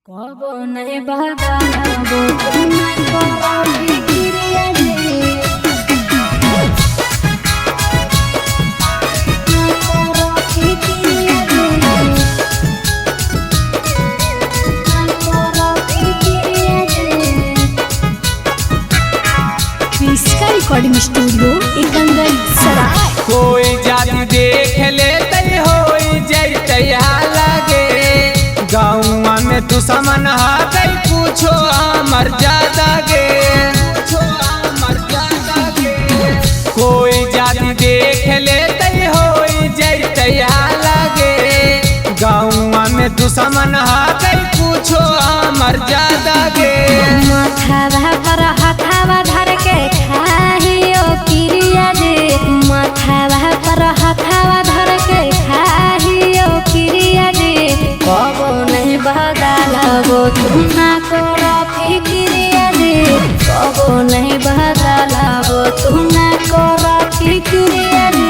कबो नहीं बदलाबो तुम्हें कभी गिरिया रे रिकॉर्डिंग स्टूडियो एकंगल सराय। कोई जाति देख लेते हो जैते लगे गाँव में तू समन गई पूछो अमर ज्यादा गे कोई जाति देख लेते हो जैते लगे गाँव में तू समन गई पूछो अमर ज्यादा गे माथावा पर हथावा धर के खाहियो किरिया रे माथावा पर हथावा धर के खाहियो किरिया रे कबो नहीं बदलाबो तुना करो फिक्रिया रे कबो नहीं बदलाबो तुना करो फिक्रिया रे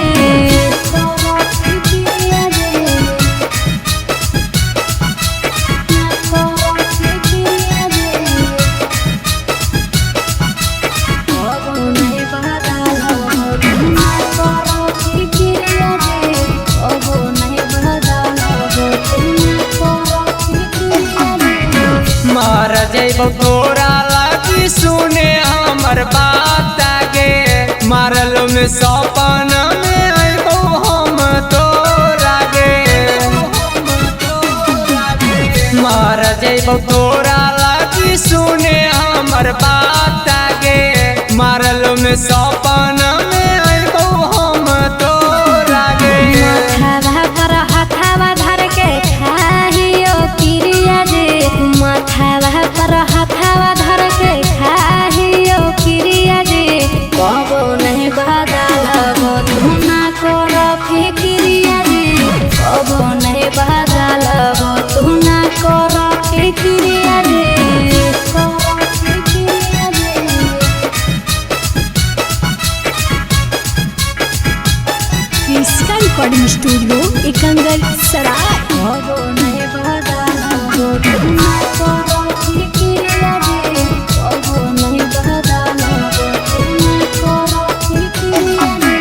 मर जैब तोरा लगी सुने हमर बात गे मारलो में सपन में अबो हम तोरा गे मर जैब तोरा लगी सुने हमर बात गे मारलो में सपन में अबो हम तोरा गे माथावा पर हथावा धर के खाहियो किरिया रे माथावा पर हथावा धर के खाहियो किरिया रे कबो नहीं बदलाबो तुना करो फिक्रिया रे कबो नहीं बदलाबो तुना करो फिक्रिया रे इसका रिकॉर्डिंग स्टूडियो एकंगल सराय। कबो नहीं बदलाबो तुना करो फिक्रिया रे कबो नहीं बदलाबो तुना करो फिक्रिया रे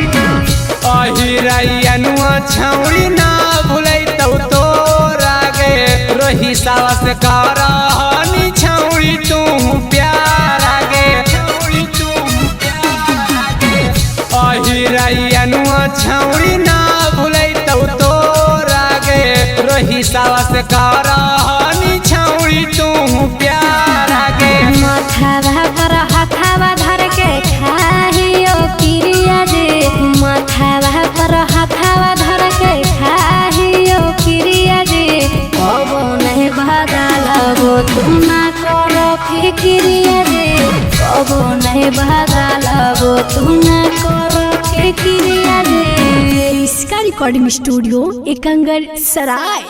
अहिरैयनुआ छौड़ी ना भूलै तोरा गे रोही सावस करहनी छौड़ी तू प्यारा गे अहिरैयनुआ छौड़ी ना भूलै तोरा गे रोही सावस करहनी छौड़ी तू प्यारा गे माथावा पर हथावा धर के खाहियो किरिया रे माथावा पर हथावा धर के खाहियो किरिया रे कबो नहीं बदलाबो तुना करो फिक्रिया रे कबो नहीं बदलाबो तुना करो फिक्रिया रे। इसका रिकॉर्डिंग स्टूडियो एकंगल सराय।